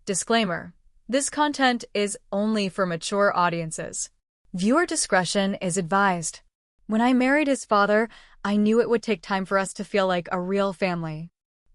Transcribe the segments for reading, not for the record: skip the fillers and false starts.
Disclaimer: this content is only for mature audiences. Viewer discretion is advised. When I married his father, I knew it would take time for us to feel like a real family.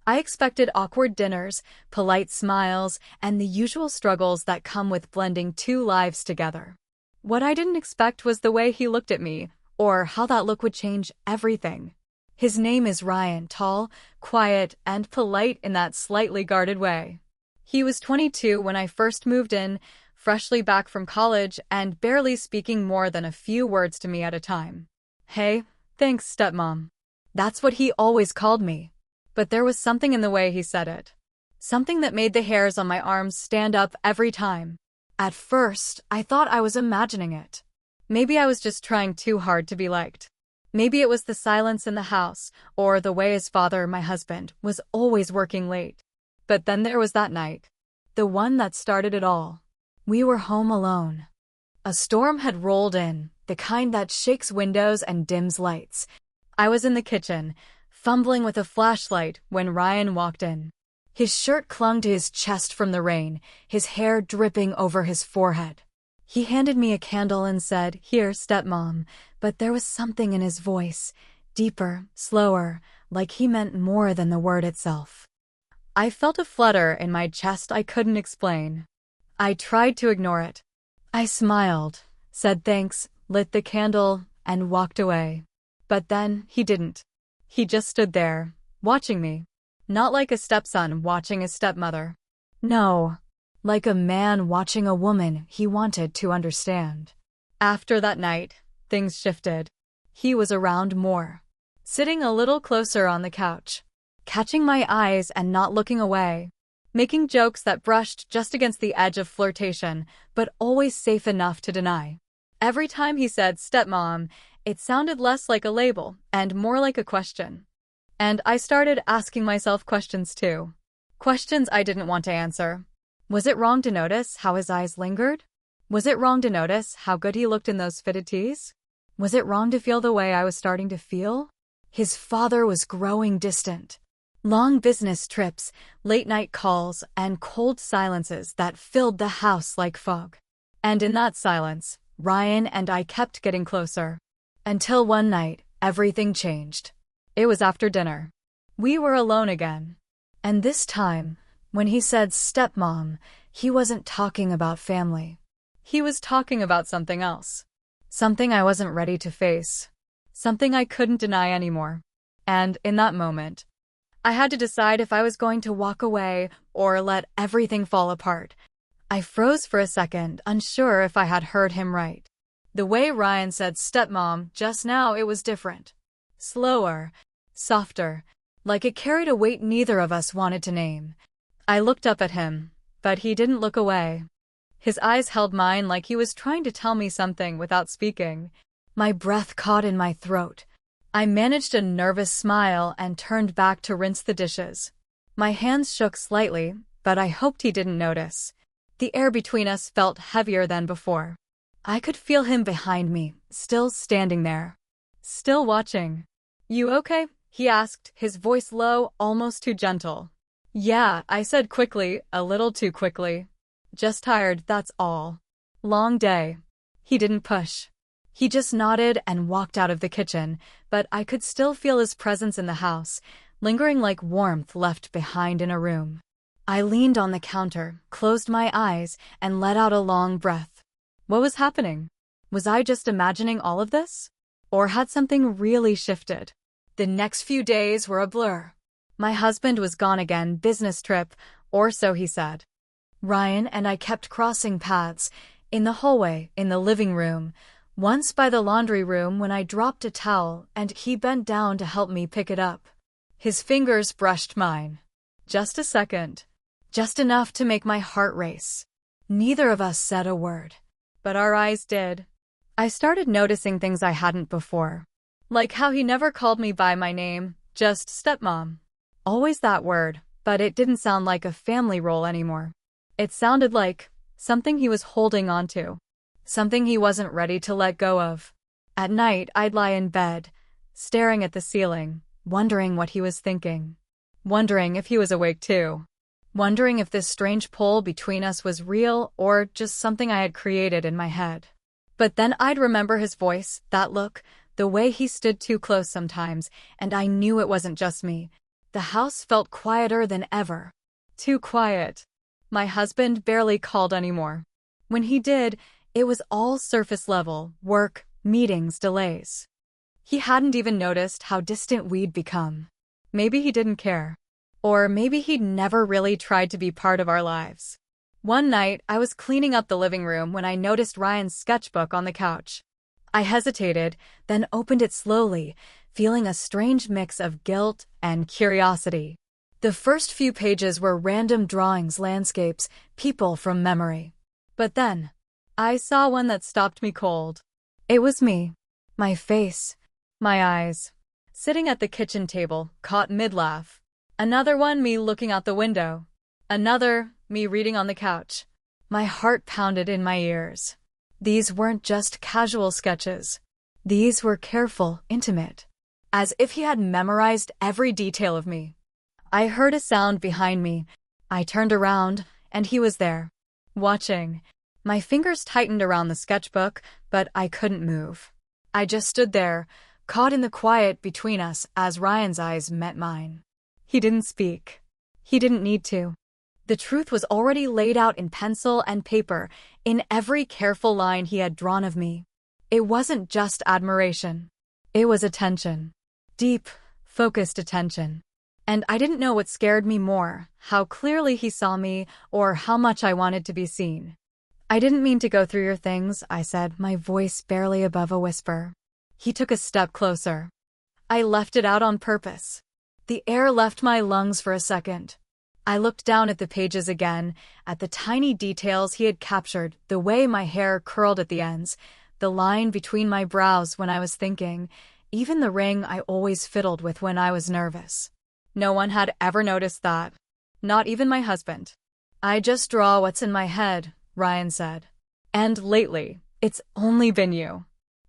I expected awkward dinners, polite smiles, and the usual struggles that come with blending two lives together. What I didn't expect was the way he looked at me, or how that look would change everything. His name is Ryan, tall, quiet, and polite in that slightly guarded way. He was 22 when I first moved in, freshly back from college and barely speaking more than a few words to me at a time. "Hey, thanks, stepmom." That's what he always called me. But there was something in the way he said it. Something that made the hairs on my arms stand up every time. At first, I thought I was imagining it. Maybe I was just trying too hard to be liked. Maybe it was the silence in the house, or the way his father, my husband, was always working late. But then there was that night. The one that started it all. We were home alone. A storm had rolled in, the kind that shakes windows and dims lights. I was in the kitchen, fumbling with a flashlight when Ryan walked in. His shirt clung to his chest from the rain, his hair dripping over his forehead. He handed me a candle and said, "Here, stepmom," but there was something in his voice, deeper, slower, like he meant more than the word itself. I felt a flutter in my chest I couldn't explain. I tried to ignore it. I smiled, said thanks, lit the candle, and walked away. But then he didn't. He just stood there, watching me. Not like a stepson watching his stepmother. No, like a man watching a woman he wanted to understand. After that night, things shifted. He was around more, sitting a little closer on the couch, catching my eyes and not looking away, making jokes that brushed just against the edge of flirtation, but always safe enough to deny. Every time he said stepmom, it sounded less like a label and more like a question. And I started asking myself questions too. Questions I didn't want to answer. Was it wrong to notice how his eyes lingered? Was it wrong to notice how good he looked in those fitted tees? Was it wrong to feel the way I was starting to feel? His father was growing distant. Long business trips, late-night calls, and cold silences that filled the house like fog. And in that silence, Ryan and I kept getting closer. Until one night, everything changed. It was after dinner. We were alone again. And this time, when he said stepmom, he wasn't talking about family. He was talking about something else. Something I wasn't ready to face. Something I couldn't deny anymore. And in that moment, I had to decide if I was going to walk away or let everything fall apart. I froze for a second, unsure if I had heard him right. The way Ryan said stepmom just now, it was different. Slower, softer, like it carried a weight neither of us wanted to name. I looked up at him, but he didn't look away. His eyes held mine like he was trying to tell me something without speaking. My breath caught in my throat. I managed a nervous smile and turned back to rinse the dishes. My hands shook slightly, but I hoped he didn't notice. The air between us felt heavier than before. I could feel him behind me, still standing there. Still watching. "You okay?" he asked, his voice low, almost too gentle. "Yeah," I said quickly, a little too quickly. "Just tired, that's all. Long day." He didn't push. He just nodded and walked out of the kitchen, but I could still feel his presence in the house, lingering like warmth left behind in a room. I leaned on the counter, closed my eyes, and let out a long breath. What was happening? Was I just imagining all of this? Or had something really shifted? The next few days were a blur. My husband was gone again, business trip, or so he said. Ryan and I kept crossing paths, in the hallway, in the living room, once by the laundry room when I dropped a towel and he bent down to help me pick it up. His fingers brushed mine. Just a second. Just enough to make my heart race. Neither of us said a word, but our eyes did. I started noticing things I hadn't before. Like how he never called me by my name, just stepmom. Always that word, but it didn't sound like a family role anymore. It sounded like something he was holding on to. Something he wasn't ready to let go of. At night, I'd lie in bed, staring at the ceiling, wondering what he was thinking. Wondering if he was awake too. wondering if this strange pull between us was real or just something I had created in my head. But then I'd remember his voice, that look, the way he stood too close sometimes, and I knew it wasn't just me. The house felt quieter than ever. Too quiet. My husband barely called anymore. When he did, it was all surface level, work, meetings, delays. He hadn't even noticed how distant we'd become. Maybe he didn't care. Or maybe he'd never really tried to be part of our lives. One night, I was cleaning up the living room when I noticed Ryan's sketchbook on the couch. I hesitated, then opened it slowly, feeling a strange mix of guilt and curiosity. The first few pages were random drawings, landscapes, people from memory. But then, I saw one that stopped me cold. It was me. My face. My eyes. Sitting at the kitchen table, caught mid-laugh. Another one, me looking out the window. Another, me reading on the couch. My heart pounded in my ears. These weren't just casual sketches. These were careful, intimate. As if he had memorized every detail of me. I heard a sound behind me. I turned around, and he was there. Watching. My fingers tightened around the sketchbook, but I couldn't move. I just stood there, caught in the quiet between us as Ryan's eyes met mine. He didn't speak. He didn't need to. The truth was already laid out in pencil and paper, in every careful line he had drawn of me. It wasn't just admiration. It was attention. Deep, focused attention. And I didn't know what scared me more, how clearly he saw me, or how much I wanted to be seen. I didn't mean to go through your things, I said, my voice barely above a whisper. He took a step closer. I left it out on purpose. The air left my lungs for a second. I looked down at the pages again, at the tiny details he had captured, the way my hair curled at the ends, the line between my brows when I was thinking, even the ring I always fiddled with when I was nervous. No one had ever noticed that. Not even my husband. I just draw what's in my head, Ryan said. And lately, it's only been you.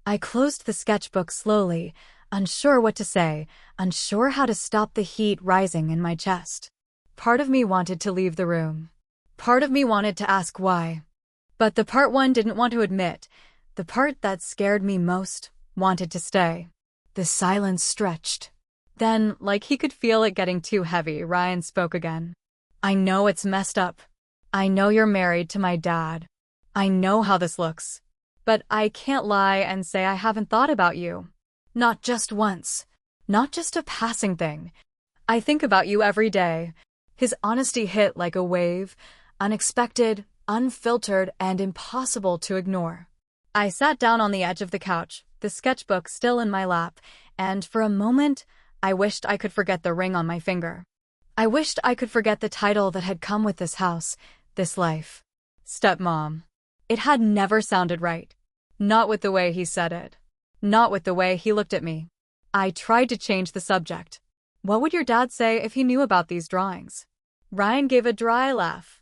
I closed the sketchbook slowly, unsure what to say, unsure how to stop the heat rising in my chest. Part of me wanted to leave the room. Part of me wanted to ask why. But the part one didn't want to admit, the part that scared me most, wanted to stay. The silence stretched. Then, like he could feel it getting too heavy, Ryan spoke again. I know it's messed up. I know you're married to my dad. I know how this looks. But I can't lie and say I haven't thought about you. Not just once. Not just a passing thing. I think about you every day. His honesty hit like a wave, unexpected, unfiltered, and impossible to ignore. I sat down on the edge of the couch, the sketchbook still in my lap, and for a moment, I wished I could forget the ring on my finger. I wished I could forget the title that had come with this house, this life. Stepmom. It had never sounded right. Not with the way he said it. Not with the way he looked at me. I tried to change the subject. What would your dad say if he knew about these drawings? Ryan gave a dry laugh.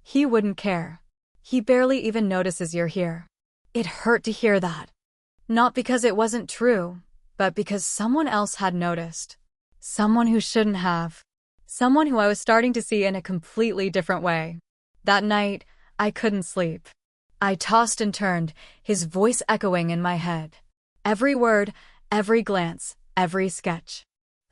He wouldn't care. He barely even notices you're here. It hurt to hear that. Not because it wasn't true, but because someone else had noticed. Someone who shouldn't have. Someone who I was starting to see in a completely different way. That night, I couldn't sleep. I tossed and turned, his voice echoing in my head. Every word, every glance, every sketch.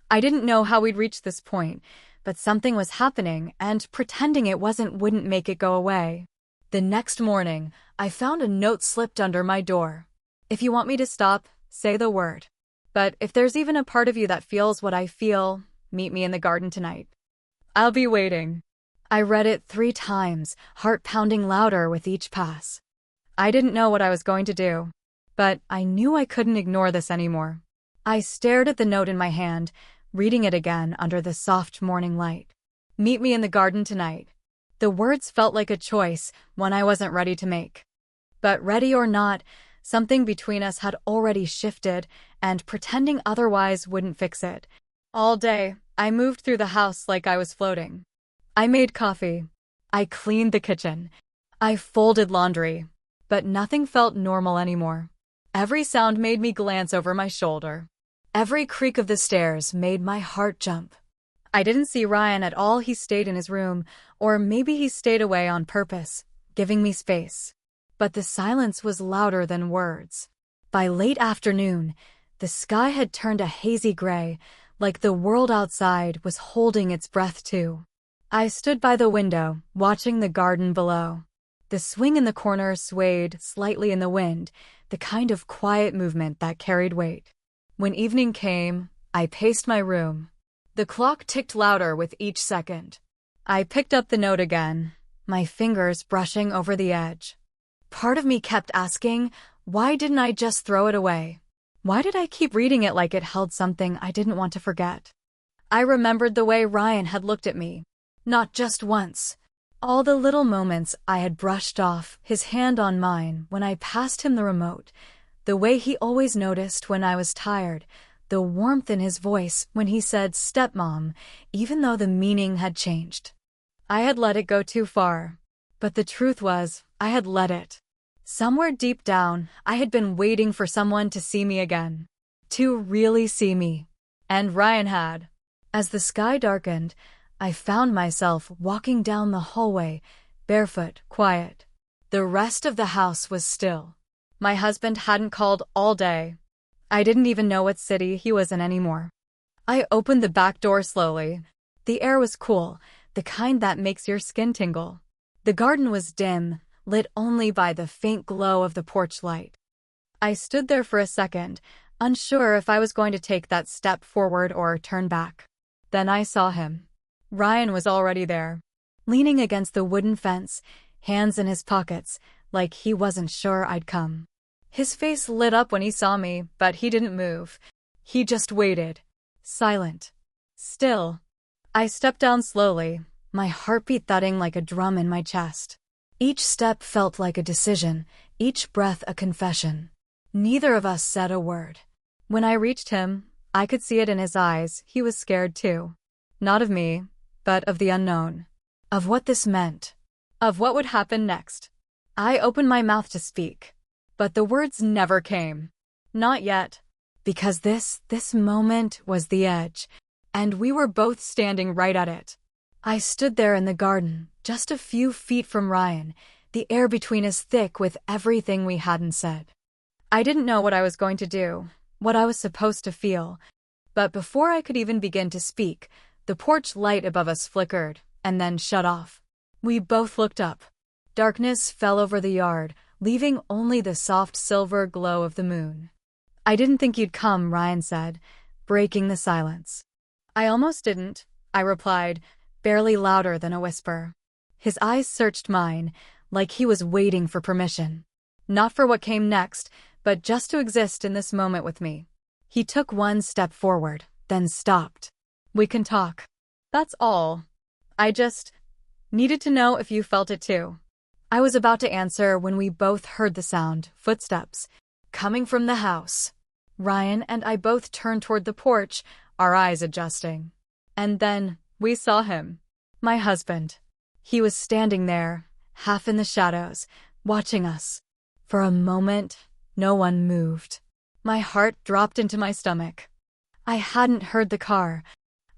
I didn't know how we'd reach this point, but something was happening, and pretending it wasn't wouldn't make it go away. The next morning, I found a note slipped under my door. If you want me to stop, say the word. But if there's even a part of you that feels what I feel, meet me in the garden tonight. I'll be waiting. I read it 3 times, heart pounding louder with each pass. I didn't know what I was going to do, but I knew I couldn't ignore this anymore. I stared at the note in my hand, reading it again under the soft morning light. Meet me in the garden tonight. The words felt like a choice, one I wasn't ready to make. But ready or not, something between us had already shifted, and pretending otherwise wouldn't fix it. All day, I moved through the house like I was floating. I made coffee. I cleaned the kitchen. I folded laundry. But nothing felt normal anymore. Every sound made me glance over my shoulder. Every creak of the stairs made my heart jump. I didn't see Ryan at all. He stayed in his room, or maybe he stayed away on purpose, giving me space. But the silence was louder than words. By late afternoon, the sky had turned a hazy gray, like the world outside was holding its breath too. I stood by the window, watching the garden below. The swing in the corner swayed slightly in the wind, the kind of quiet movement that carried weight. When evening came, I paced my room. The clock ticked louder with each second. I picked up the note again, my fingers brushing over the edge. Part of me kept asking, why didn't I just throw it away? Why did I keep reading it like it held something I didn't want to forget? I remembered the way Ryan had looked at me. Not just once. All the little moments I had brushed off, his hand on mine when I passed him the remote, the way he always noticed when I was tired, the warmth in his voice when he said stepmom, even though the meaning had changed. I had let it go too far. But the truth was, I had let it. Somewhere deep down, I had been waiting for someone to see me again. To really see me. And Ryan had. As the sky darkened, I found myself walking down the hallway, barefoot, quiet. The rest of the house was still. My husband hadn't called all day. I didn't even know what city he was in anymore. I opened the back door slowly. The air was cool, the kind that makes your skin tingle. The garden was dim, lit only by the faint glow of the porch light. I stood there for a second, unsure if I was going to take that step forward or turn back. Then I saw him. Ryan was already there, leaning against the wooden fence, hands in his pockets, like he wasn't sure I'd come. His face lit up when he saw me, but he didn't move. He just waited. Silent. Still. I stepped down slowly, my heartbeat thudding like a drum in my chest. Each step felt like a decision, each breath a confession. Neither of us said a word. When I reached him, I could see it in his eyes. He was scared too. Not of me, but of the unknown. Of what this meant. Of what would happen next. I opened my mouth to speak, but the words never came. Not yet. Because this moment was the edge, and we were both standing right at it. I stood there in the garden, just a few feet from Ryan, the air between us thick with everything we hadn't said. I didn't know what I was going to do, what I was supposed to feel, but before I could even begin to speak, the porch light above us flickered, and then shut off. We both looked up. Darkness fell over the yard, leaving only the soft silver glow of the moon. I didn't think you'd come, Ryan said, breaking the silence. I almost didn't, I replied, barely louder than a whisper. His eyes searched mine, like he was waiting for permission. Not for what came next, but just to exist in this moment with me. He took one step forward, then stopped. We can talk. That's all. I just needed to know if you felt it too. I was about to answer when we both heard the sound, footsteps, coming from the house. Ryan and I both turned toward the porch, our eyes adjusting. And then we saw him. My husband. He was standing there, half in the shadows, watching us. For a moment, no one moved. My heart dropped into my stomach. I hadn't heard the car.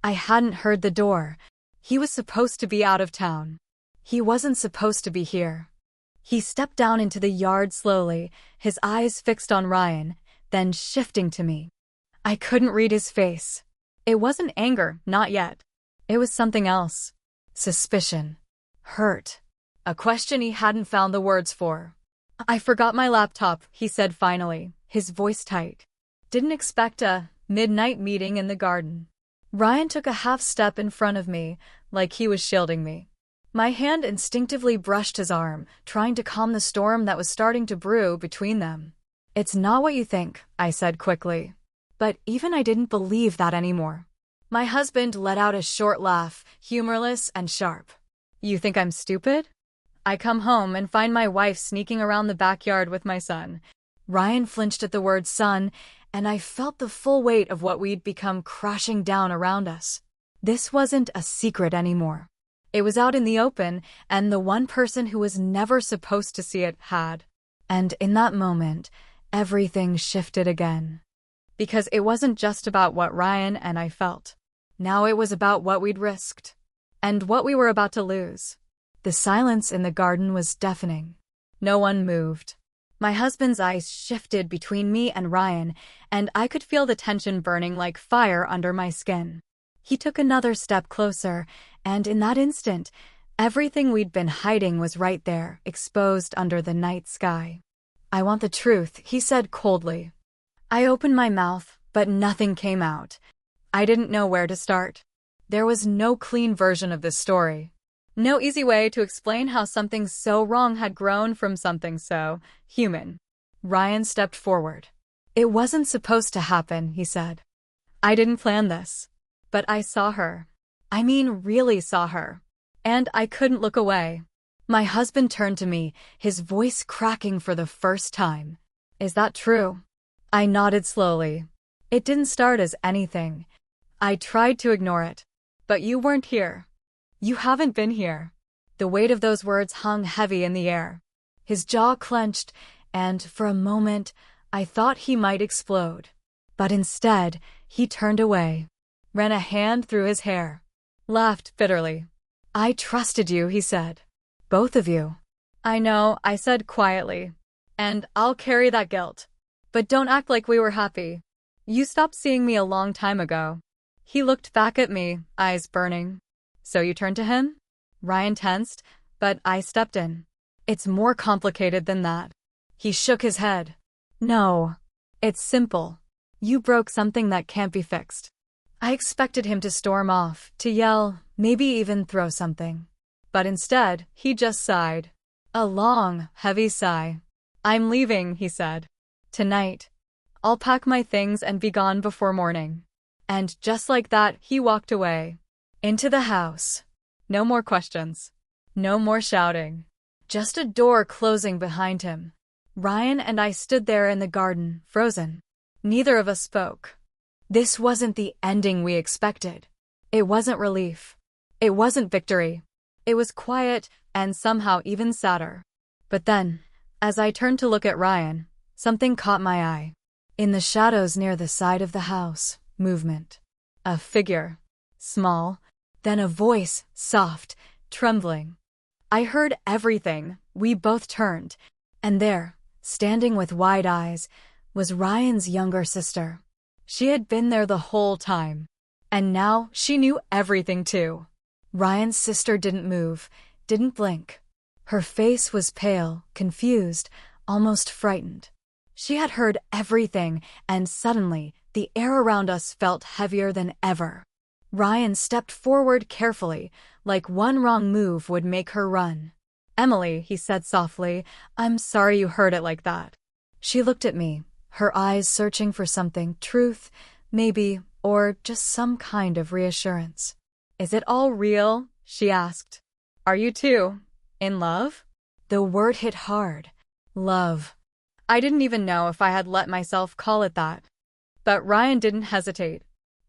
I hadn't heard the door. He was supposed to be out of town. He wasn't supposed to be here. He stepped down into the yard slowly, his eyes fixed on Ryan, then shifting to me. I couldn't read his face. It wasn't anger, not yet. It was something else. Suspicion. Hurt. A question he hadn't found the words for. I forgot my laptop, he said finally, his voice tight. Didn't expect a midnight meeting in the garden. Ryan took a half step in front of me, like he was shielding me. My hand instinctively brushed his arm, trying to calm the storm that was starting to brew between them. It's not what you think, I said quickly. But even I didn't believe that anymore. My husband let out a short laugh, humorless and sharp. You think I'm stupid? I come home and find my wife sneaking around the backyard with my son. Ryan flinched at the word son, and I felt the full weight of what we'd become crashing down around us. This wasn't a secret anymore. It was out in the open, and the one person who was never supposed to see it had. And in that moment, everything shifted again. Because it wasn't just about what Ryan and I felt. Now it was about what we'd risked. And what we were about to lose. The silence in the garden was deafening. No one moved. My husband's eyes shifted between me and Ryan, and I could feel the tension burning like fire under my skin. He took another step closer, and in that instant, everything we'd been hiding was right there, exposed under the night sky. "I want the truth," he said coldly. I opened my mouth, but nothing came out. I didn't know where to start. There was no clean version of this story. No easy way to explain how something so wrong had grown from something so human. Ryan stepped forward. "It wasn't supposed to happen," he said. "I didn't plan this. But I saw her. I mean, really saw her. And I couldn't look away." My husband turned to me, his voice cracking for the first time. "Is that true?" I nodded slowly. "It didn't start as anything. I tried to ignore it. But you weren't here. You haven't been here." The weight of those words hung heavy in the air. His jaw clenched, and for a moment, I thought he might explode. But instead, he turned away, ran a hand through his hair, laughed bitterly. "I trusted you," he said. "Both of you." "I know," I said quietly. "And I'll carry that guilt. But don't act like we were happy. You stopped seeing me a long time ago." He looked back at me, eyes burning. "So you turned to him?" Ryan tensed, but I stepped in. "It's more complicated than that." He shook his head. "No. It's simple. You broke something that can't be fixed." I expected him to storm off, to yell, maybe even throw something. But instead, he just sighed. A long, heavy sigh. "I'm leaving," he said. "Tonight. I'll pack my things and be gone before morning." And just like that, he walked away. Into the house. No more questions. No more shouting. Just a door closing behind him. Ryan and I stood there in the garden, frozen. Neither of us spoke. This wasn't the ending we expected. It wasn't relief. It wasn't victory. It was quiet and somehow even sadder. But then, as I turned to look at Ryan, something caught my eye. In the shadows near the side of the house, movement. A figure. Small. Then a voice, soft, trembling. I heard everything. We both turned. And there, standing with wide eyes, was Ryan's younger sister. She had been there the whole time. And now she knew everything too. Ryan's sister didn't move, didn't blink. Her face was pale, confused, almost frightened. She had heard everything, and suddenly, the air around us felt heavier than ever. Ryan stepped forward carefully, like one wrong move would make her run. "Emily," he said softly, "I'm sorry you heard it like that." She looked at me, her eyes searching for something, truth, maybe, or just some kind of reassurance. "Is it all real?" she asked. "Are you too in love?" The word hit hard. Love. I didn't even know if I had let myself call it that. But Ryan didn't hesitate.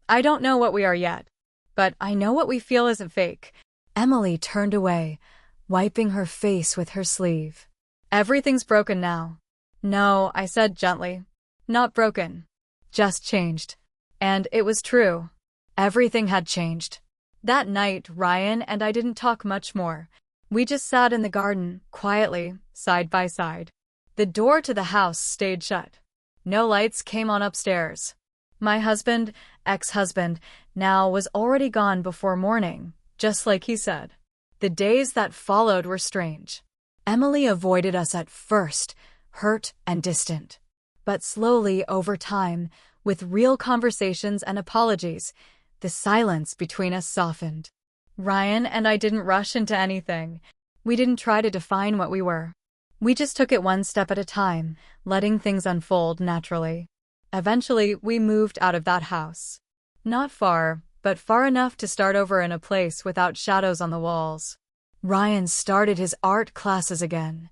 "I don't know what we are yet, but I know what we feel isn't fake." Emily turned away, wiping her face with her sleeve. "Everything's broken now." "No," I said gently. "Not broken. Just changed." And it was true. Everything had changed. That night, Ryan and I didn't talk much more. We just sat in the garden, quietly, side by side. The door to the house stayed shut. No lights came on upstairs. My husband, ex-husband, now was already gone before morning, just like he said. The days that followed were strange. Emily avoided us at first, hurt and distant. But slowly, over time, with real conversations and apologies, the silence between us softened. Ryan and I didn't rush into anything. We didn't try to define what we were. We just took it one step at a time, letting things unfold naturally. Eventually, we moved out of that house. Not far, but far enough to start over in a place without shadows on the walls. Ryan started his art classes again.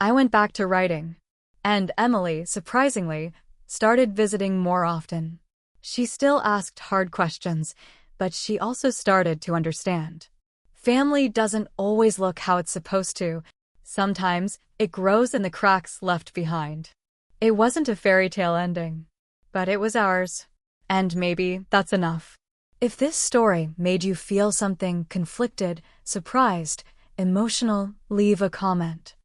I went back to writing. And Emily, surprisingly, started visiting more often. She still asked hard questions, but she also started to understand. Family doesn't always look how it's supposed to. Sometimes, it grows in the cracks left behind. It wasn't a fairy tale ending. But it was ours. And maybe that's enough. If this story made you feel something conflicted, surprised, emotional, leave a comment.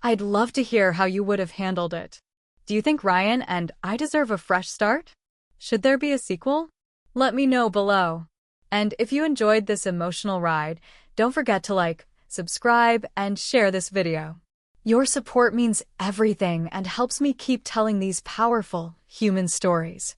I'd love to hear how you would have handled it. Do you think Ryan and I deserve a fresh start? Should there be a sequel? Let me know below. And if you enjoyed this emotional ride, don't forget to like, subscribe, and share this video. Your support means everything and helps me keep telling these powerful human stories.